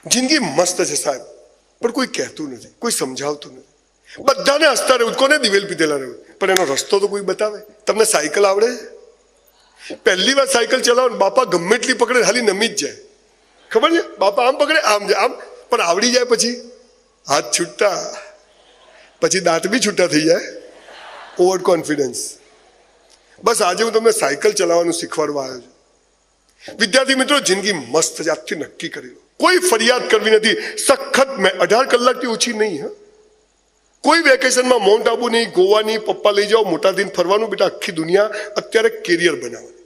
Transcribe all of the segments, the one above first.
જિંદગી મસ્ત છે સાહેબ, પણ કોઈ કહેતું નથી, કોઈ સમજાવતું નથી. બધાને હસતા રહેવું, કોને દિવેલ પીધેલા રહેવું, પણ એનો રસ્તો તો કોઈ બતાવે. તમને સાયકલ આવડે? પહેલી વાર સાયકલ ચલાવો, બાપા ગમે એટલી પકડે ખાલી નમી જ જાય. ખબર છે? બાપા આમ પકડે આમ જાય આમ, પણ આવડી જાય પછી હાથ છૂટતા, પછી દાંત બી છૂટા થઈ જાય. Over confidence. બસ આજે હું તમને સાયકલ ચલાવવાનું શીખવાડવા આવ્યો છું. વિદ્યાર્થી મિત્રો, જિંદગી મસ્ત છે, આજથી નક્કી કરી લો. કોઈ ફરિયાદ કરવી નથી. સખત 18 કલાકથી ઓછી નહીં. કોઈ વેકેશનમાં માઉન્ટ આબુ નહીં, ગોવા નહીં, પપ્પા લઈ જાઓ, મોટા થઈને ફરવાનું. બેટા આખી દુનિયા અત્યારે કેરિયર બનાવવાની.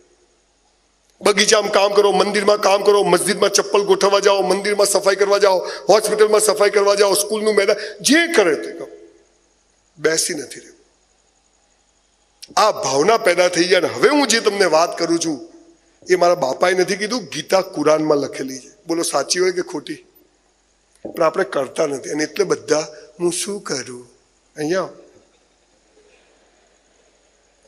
બગીચામાં કામ કરો, મંદિરમાં કામ કરો, મસ્જિદમાં ચપ્પલ ગોઠવવા જાઓ, મંદિરમાં સફાઈ કરવા જાઓ, હોસ્પિટલમાં સફાઈ કરવા જાઓ, સ્કૂલનું મેદાન જે કરે તે કરો. બેસી નથી રહ્યું. આ ભાવના પેદા થઈ જાય. હવે હું જે તમને વાત કરું છું એ મારા બાપાએ નથી કીધું, ગીતા કુરાનમાં લખેલી છે. બોલો સાચી હોય કે ખોટી? પણ આપણે કરતા નથી. અને એટલે બધા હું શું કરું. અહીંયા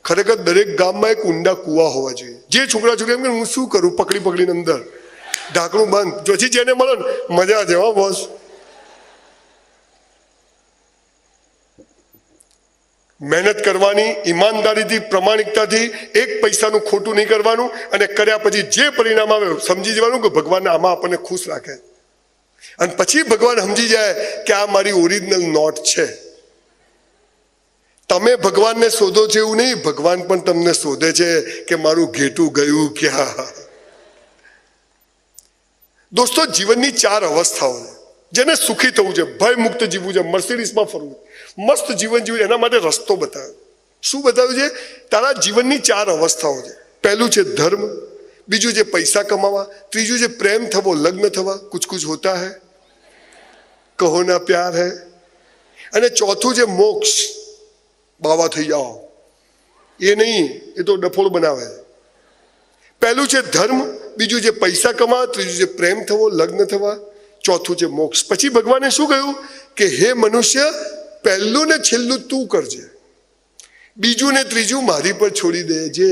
ખરેખર દરેક ગામમાં એક ઊંડા કુવા હોવા જોઈએ. જે છોકરા છોકરી એમ કે હું શું કરું, પકડી પકડીને અંદર ઢાંકણું બંધ. જોથી જેને મળે ને મજા છે. હા બોસ, મહેનત કરવાની, ઈમાનદારીથી, પ્રમાણિકતાથી, એક પૈસાનું ખોટું નહીં કરવાનું. અને કર્યા પછી જે પરિણામ આવે સમજી જવાનું કે ભગવાન આમાં આપણને ખુશ રાખે. અને પછી ભગવાન સમજી જાય કે આ મારી ઓરિજિનલ નોટ છે. તમે ભગવાનને શોધો છો એવું નહીં, ભગવાન પણ તમને શોધે છે કે મારું ઘેટું ગયું ક્યાં. દોસ્તો, જીવનની 4 અવસ્થાઓ છે. જેને સુખી થવું છે, ભય મુક્ત જીવવું છે, મર્સિડીઝમાં ફરવું, મસ્ત જીવન જીવવું, એના માટે રસ્તો બતાવ્યો. શું બતાવ્યું છે? તારા જીવનની 4 અવસ્થાઓ છે. પહેલું છે ધર્મ, બીજું છે પૈસા કમાવા, ત્રીજું છે પ્રેમ થવો, લગ્ન થવા, કુછ કુછ હોતા હૈ, કહો ના પ્યાર હૈ, અને ચોથું છે મોક્ષ, બાવા થઈ જાઓ. એ નહીં, એ તો ડફોળ બનાવે. પહેલું છે ધર્મ, બીજું છે પૈસા કમાવા, ત્રીજું છે પ્રેમ થવો, લગ્ન થવા, ચોથું છે મોક્ષ. પછી ભગવાને શું કહ્યું કે હે મનુષ્ય, પહેલું ને છેલ્લું તું કરજે, બીજું ને ત્રીજું મારી પર છોડી દેજે.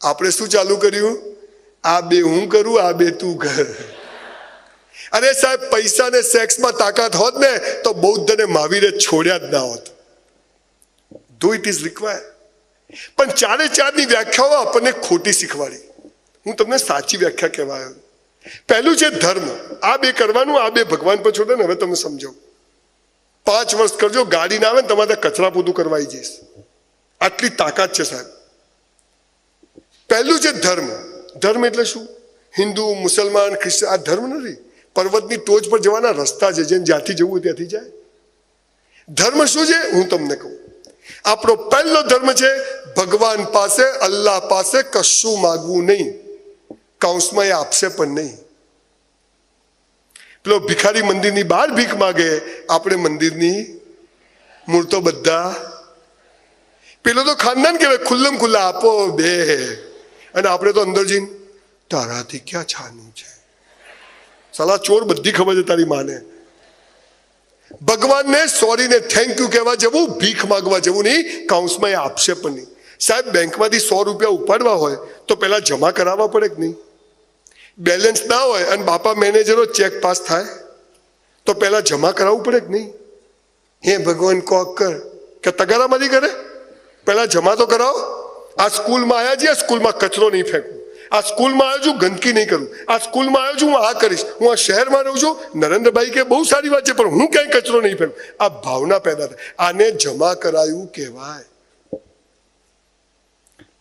આપણે શું ચાલુ કર્યું? આ 2 હું કરું, આ 2 તું કર. અરે સાહેબ, પૈસા ને સેક્સમાં તાકાત હોત ને તો બૌદ્ધ અને મહાવીરે છોડ્યા જ ના હોત. ધો ઇટ ઇઝ રિક્વાયર્ડ. પણ 4 ની વ્યાખ્યાઓ આપણને ખોટી શીખવાડી. હું તમને સાચી વ્યાખ્યા કહેવા આવ્યો. પહેલું છે ધર્મ, આ 2 કરવાનું, આ 2 ભગવાન પર છોડે ને. હવે તમે સમજો, 5 વર્ષ કરજો, ગાડી ના આવે ને તમારે કચરા પોતું કરવા આવી જઈશ. આટલી તાકાત છે સાહેબ. પહેલું છે ધર્મ. ધર્મ એટલે શું? હિન્દુ, મુસલમાન, ખ્રિસ્તી, આ ધર્મ નથી. પર્વતની ટોચ પર જવાના રસ્તા છે, જેને જ્યાંથી જવું ત્યાંથી જાય. ધર્મ શું છે હું તમને કહું. આપણો પહેલો ધર્મ છે ભગવાન પાસે, અલ્લાહ પાસે કશું માગવું નહીં. કૌંસમાં એ આપશે પણ નહીં. પેલો ભિખારી મંદિરની બહાર ભીખ માગે, આપણે મંદિરની મૂર્તો બધા. પેલો તો ખાનદાન કહેવાય, ખુલ્લમ ખુલ્લા આપો બે, અને આપણે તો અંદર જઈને તારાથી ક્યાં છાનું છે. સાલા ચોર, બધી ખબર છે તારી માને. ભગવાનને સોરી ને થેન્ક યુ કહેવા જવું, ભીખ માગવા જવું નહીં. કૌંસમાં એ આપશે પણ નહીં. સાહેબ, બેંકમાંથી 100 રૂપિયા ઉપાડવા હોય તો પહેલા જમા કરાવવા પડે કે નહીં? બેલેન્સ ના હોય અને બાપા મેનેજરો ચેક પાસ થાય તો પહેલા જમા કરાવવું પડે કે નહીં? હે ભગવાન કોક કર, કે તગારામાંથી કરે? પહેલા જમા તો કરાવો. આ સ્કૂલમાં આવ્યા છીએ, સ્કૂલમાં કચરો નહીં ફેંકવું. આ સ્કૂલમાં આવ્યો છું, ગંદકી નહીં કરું. આ સ્કૂલમાં આવ્યો છું, હું આ કરીશ. હું આ શહેરમાં રહું છું, નરેન્દ્રભાઈ કે બહુ સારી વાત છે, પણ હું ક્યાંય કચરો નહીં ફેંકું. આ ભાવના પેદા થાય. આને જમા કરાયું કહેવાય.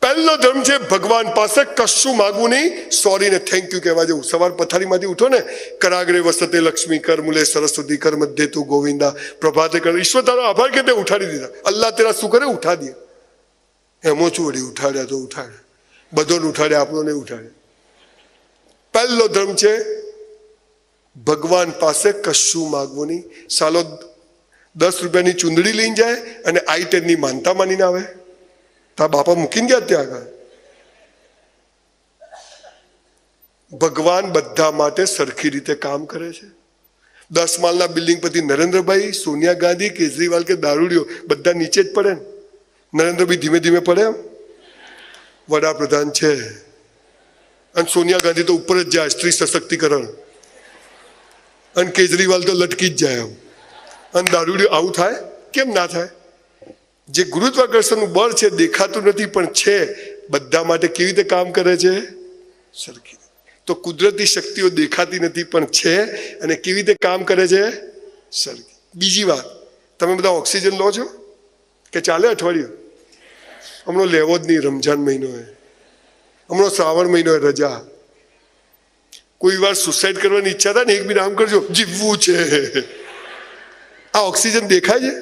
પહેલો ધર્મ છે ભગવાન પાસે કશું માગવું નહીં, સોરી ને થેન્ક યુ કહેવા જવું. સવાર પથારીમાંથી ઉઠો ને, કરાગ્રે વસતે લક્ષ્મી, કર મુલે સરસ્વતી, કર મધ્ય તું ગોવિંદા, પ્રભાતે કર. ઈશ્વર તારો આભાર કે તે ઉઠાડી દીધા. અલ્લાહ તેરા શું કરે? ઉઠા દે. એમો છું વળી, ઉઠાડ્યા તો ઉઠાડ્યા, બધોને ઉઠાડ્યા, આપણો નહીં ઉઠાડ્યા. પહેલો ધર્મ છે ભગવાન પાસે કશું માગવું નહીં. સાલો 10 રૂપિયાની ચૂંદડી લઈને જાય અને I-10 ની માનતા માનીને આવે. તારા બાપા મૂકીને ગયા ત્યાં આગળ. ભગવાન બધા માટે સરખી રીતે કામ કરે છે. 10 માળના બિલ્ડિંગ પરથી નરેન્દ્રભાઈ, સોનિયા ગાંધી, કેજરીવાલ કે દારૂડિયો બધા નીચે જ પડે ને. નરેન્દ્રભાઈ ધીમે ધીમે પડે, વડાપ્રધાન છે. અને સોનિયા ગાંધી તો ઉપર જ જાય, સ્ત્રી સશક્તિકરણ. અને કેજરીવાલ તો લટકી જ જાય આમ, અને દારૂડિયો આવું થાય કેમ ના થાય? જે ગુરુત્વાકર્ષણનું બળ છે દેખાતું નથી પણ છે, બધા માટે કેવી રીતે કામ કરે છે? સરખી. તો કુદરતી શક્તિઓ દેખાતી નથી પણ છે અને કેવી રીતે કામ કરે છે? સરખી. બીજી વાત, તમે બધા ઓક્સિજન લો છો કે ચાલે અઠવાડિયું? હમણાં લેવો જ નહીં, રમજાન મહિનો હોય, હમણાં શ્રાવણ મહિનો હોય, રજા. કોઈ વાર સુસાઇડ કરવાની ઈચ્છા થાય ને, એક બી આમ કરજો, જીવવું છે. આ ઓક્સિજન દેખાય છે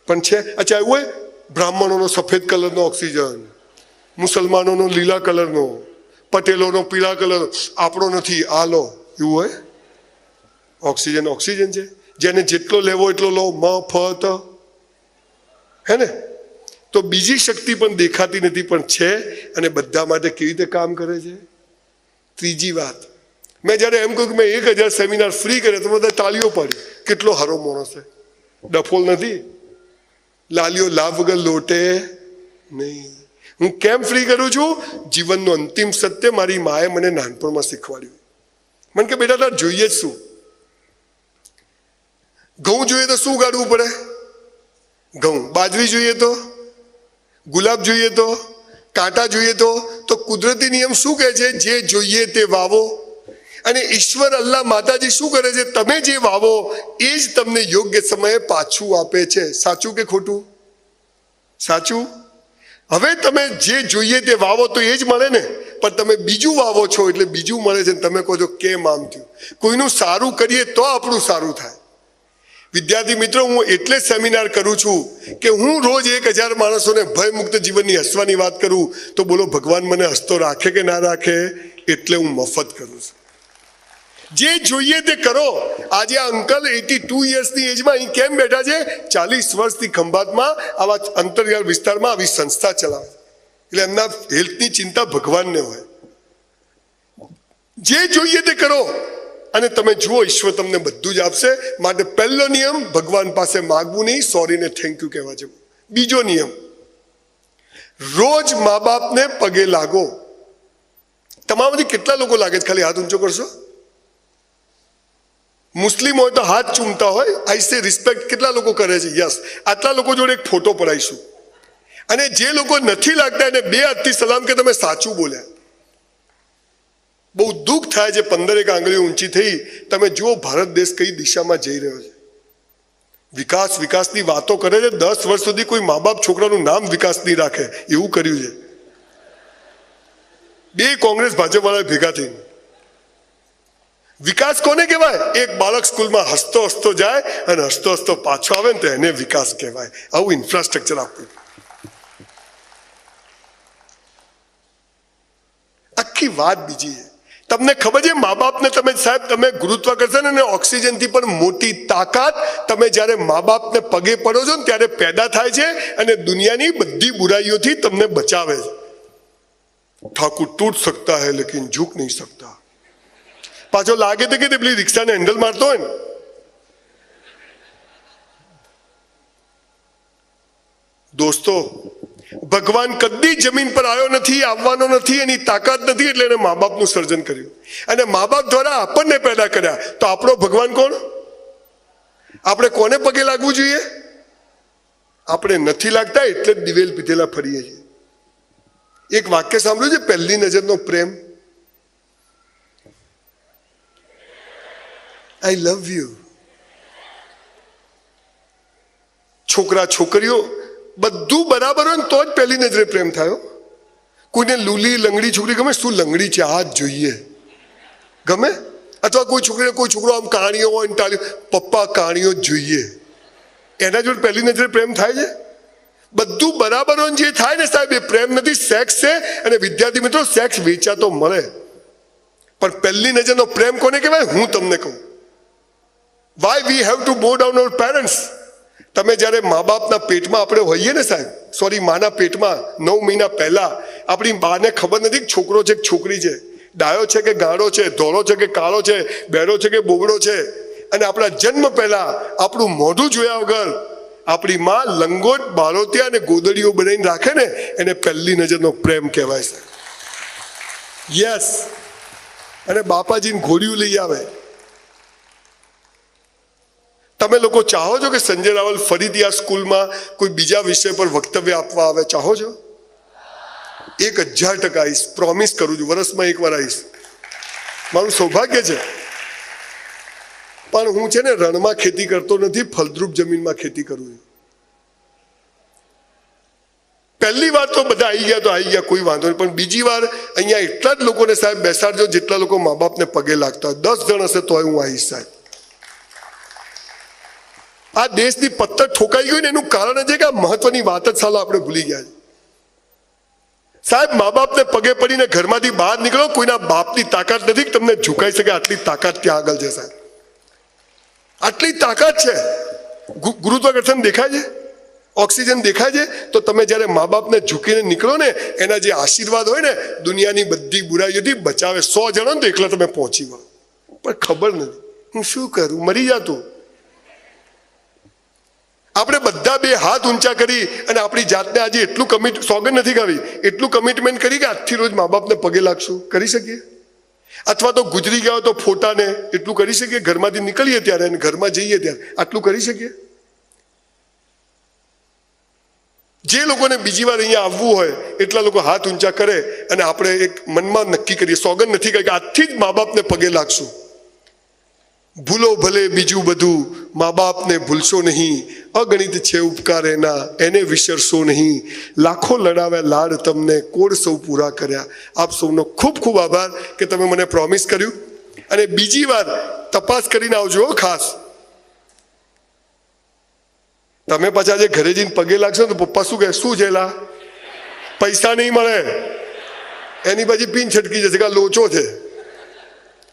પણ છે. અચ્છા એવું હોય, બ્રાહ્મણોનો સફેદ કલરનો ઓક્સિજન, મુસલમાનોનો લીલા કલરનો, પટેલોનો પીળા કલર, આપણો નથી, આ લો, એવું હોય? ઓક્સિજન ઓક્સિજન છે, જેને જેટલો લેવો એટલો લો, મફત, હે ને? તો બીજી શક્તિ પણ દેખાતી નથી પણ છે અને બધા માટે કેવી રીતે કામ કરે છે? ત્રીજી વાત, મેં જ્યારે એમ કહ્યું કે મેં 1000 સેમિનાર ફ્રી કર્યા તો બધા તાળીઓ પાડી, કેટલો સારો માણસ છે, ડફોલ નથી, લાલીઓ લાભ વગર લોટે નહીં. હું કેમ ફ્રી કરું છું? જીવનનું અંતિમ સત્ય મારી માએ મને નાનપણમાં શીખવાડ્યું. મને કે બેટા તાર જોઈએ જ શું? ઘઉં જોઈએ તો શું ઉગાડવું પડે? ઘઉં. બાજરી જોઈએ તો, ગુલાબ જોઈએ તો, કાંટા જોઈએ તો કુદરતી નિયમ શું કહે છે? જે જોઈએ તે વાવો. અને ઈશ્વર અલ્લાહ માતાજી શું કરે છે? તમે જે વાવો એ જ તમને યોગ્ય સમયે પાછું આપે છે. સાચું કે ખોટું? સાચું. હવે તમે જે જોઈએ તે વાવો તો એ જ મળે ને, પણ તમે બીજું વાવો છો એટલે બીજું મળે છે. તમે કહો છો કેમ આમ થયું? કોઈનું સારું કરીએ તો આપણું સારું થાય. વિદ્યાર્થી મિત્રો, હું એટલે સેમિનાર કરું છું કે હું રોજ 1000 માણસોને ભયમુક્ત જીવનની હસવાની વાત કરું તો બોલો ભગવાન મને હસતો રાખે કે ના રાખે? એટલે હું મફત કરું છું. જે જોઈએ તે કરો. આજે આ અંકલ 82 યર્સની એજમાં અહીં કેમ બેઠા છે? 40 વર્ષથી ખંભાતમાં આવા અંતરિયાળ વિસ્તારમાં આવી સંસ્થા ચલાવે, એટલે એમના હેલ્થની ચિંતા ભગવાનને હોય. જે જોઈએ તે કરો અને તમે જુઓ ઈશ્વર તમને બધું જ આપશે. માટે પહેલો નિયમ, ભગવાન પાસે માગવું નહીં, સોરીને થેન્ક યુ કહેવા જવું. બીજો નિયમ, રોજ મા બાપને પગે લાગો. તમારામાંથી કેટલા લોકો લાગે છે? ખાલી હાથ ઊંચો કરશો. મુસ્લિમ હોય તો હાથ ચૂમતા હોય. આઈ સે રિસ્પેક્ટ. કેટલા લોકો કરે છે? યસ. આટલા લોકો જોડે એક ફોટો પડાવીશું. અને જે લોકો નથી લાગતા એને 2 હાથથી સલામ કે તમે સાચું બોલ્યા. બહુ દુઃખ થાય છે, 15 આંગળીઓ ઊંચી થઈ. તમે જુઓ ભારત દેશ કઈ દિશામાં જઈ રહ્યો છે. વિકાસની વાતો કરે છે. 10 વર્ષ સુધી કોઈ મા બાપ છોકરાનું નામ વિકાસ નહીં રાખે એવું કર્યું છે. 2 કોંગ્રેસ ભાજપ વાળા ભેગા થઈને. વિકાસ કોને કહેવાય? એક બાળક સ્કૂલમાં હસતો હસતો જાય અને હસતો હસતો પાછો આવે ને તો એને વિકાસ કહેવાય. આવું ઇન્ફ્રાસ્ટ્રક્ચર આપવું. આખી વાત બીજી છે. તમને ખબર છે મા બાપને તમે ગુરુત્વાકર્ષણ અને ઓક્સિજનથી પણ મોટી તાકાત તમે જ્યારે મા બાપને પગે પડો છો ને ત્યારે પેદા થાય છે અને દુનિયાની બધી બુરાઈઓથી તમને બચાવે છે. ઠાકુર તૂટ सकता है लेकिन झुक नहीं सकता. પાછો લાગે તો કે પેલી રિક્ષાને હેન્ડલ મારતો હોય ને. દોસ્તો, ભગવાન કદી જમીન પર આવ્યો નથી, આવવાનો નથી, એની તાકાત નથી, એટલે એને મા બાપનું સર્જન કર્યું અને મા બાપ દ્વારા આપણને પેદા કર્યા. તો આપણો ભગવાન કોણ? આપણે કોને પગે લાગવું જોઈએ? આપણે નથી લાગતા એટલે જ દિવેલ પીધેલા ફરીએ છીએ. એક વાક્ય સાંભળ્યું છે, પહેલી નજરનો પ્રેમ. આઈ લવ યુ. છોકરા છોકરીઓ બધું બરાબર હોય ને તો જ પહેલી નજરે પ્રેમ થયો. કોઈને લૂલી લંગડી છોકરી ગમે? શું લંગડી છે આ જ જોઈએ ગમે? અથવા કોઈ છોકરો આમ કાણીઓ હોય ને ટાળી, પપ્પા કાણીઓ જ જોઈએ, એના જોડે પહેલી નજરે પ્રેમ થાય છે? બધું બરાબર હોય જે થાય ને સાહેબ એ પ્રેમ નથી, સેક્સ છે. અને વિદ્યાર્થી મિત્રો, સેક્સ વેચાતો મળે પણ પહેલી નજરનો પ્રેમ કોને કહેવાય? હું તમને કહું. વાય વી હેવ ટુ બો ડાઉન અવર પેરેન્ટ્સ. તમે જ્યારે મા બાપના પેટમાં આપણે હોઈએ ને સાહેબ, માના પેટમાં 9 મહિના પહેલા આપણી બાને ખબર નથી કે છોકરો છે કે છોકરી છે, ડાયો છે કે ગાળો છે, ધોળો છે કે કાળો છે, બેરો છે કે બોગડો છે. અને આપણા જન્મ પહેલા આપણું મોઢું જોયા વગર આપણી માં લંગોટ, બાળોતિયા અને ગોદડીઓ બનાવીને રાખે ને એને પહેલી નજરનો પ્રેમ કહેવાય છે. યસ. અને બાપાજીને ઘોડિયું લઈ આવે. તમે લોકો ચાહો છો કે સંજય રાવલ ફરીથી આ સ્કૂલમાં કોઈ બીજા વિષય પર વક્તવ્ય આપવા આવે? ચાહો છો? 1000% આવીશ, પ્રોમિસ કરું છું, વર્ષમાં એકવાર આવીશ, મારું સૌભાગ્ય છે. પણ હું છે ને રણમાં ખેતી કરતો નથી, ફળદ્રુપ જમીનમાં ખેતી કરું છું. પહેલી વાર તો બધા આવી ગયા તો આવી ગયા, કોઈ વાંધો નહીં, પણ બીજી વાર અહીંયા એટલા જ લોકોને સાહેબ બેસાડજો જેટલા લોકો મા બાપને પગે લાગતા હોય. 10 જણ હશે તોય હું આવીશ સાહેબ. આ દેશની પત્તર ઠોકાઈ ગઈ ને એનું કારણ છે કે આ મહત્વની વાત જ સાલા આપણે ભૂલી ગયા છે. સાહેબ મા બાપને પગે પડીને ઘરમાંથી બહાર નીકળો, કોઈના બાપની તાકાત નથી કે તમને ઝુકાઈ શકે. આટલી તાકાત ત્યાં આગળ છે સાહેબ, આટલી તાકાત છે. ગુરુત્વાકર્ષણ દેખાય છે, ઓક્સિજન દેખાય છે, તો તમે જ્યારે મા બાપને ઝૂકીને નીકળો ને એના જે આશીર્વાદ હોય ને દુનિયાની બધી બુરાઈઓથી બચાવે. 100 જણો તો એકલા તમે પહોંચી વળો. પણ ખબર નથી હું શું કરું, મરી જાતું. આપણે બધા 2 હાથ ઊંચા કરી અને આપણી જાતને આજે એટલું સોગંદ નથી ખાવી, એટલું કમિટમેન્ટ કરી કે આજથી રોજ મા બાપને પગે લાગશું. કરી શકીએ? અથવા તો ગુજરી ગયા તો ફોટાને એટલું કરી શકીએ? ઘરમાંથી નીકળીએ ત્યારે અને ઘરમાં જઈએ ત્યારે આટલું કરી શકીએ? જે લોકોને બીજી વાર અહીંયા આવવું હોય એટલા લોકો હાથ ઊંચા કરે અને આપણે એક મનમાં નક્કી કરીએ, સોગંદ નથી કરી કે આજથી જ મા બાપને પગે લાગશું. ભૂલો ભલે બીજું બધું, મા બાપને ભૂલશો નહીં. અગણિત છે ઉપકાર એના, એને વિસરશો નહીં. લાખો લડાવ્યા લાડ તમને, કોડ સૌ પૂરા કર્યા. આપ સૌનો ખૂબ ખૂબ આભાર કે તમે મને પ્રોમિસ કર્યું. અને બીજી વાર તપાસ કરીને આવજો ખાસ. તમે પાછા જે ઘરે જઈને પગે લાગશો તો પપ્પા શું કહે, શું છેલા પૈસા નહીં મળે, એની પછી પિન છટકી જશે કે લોચો છે.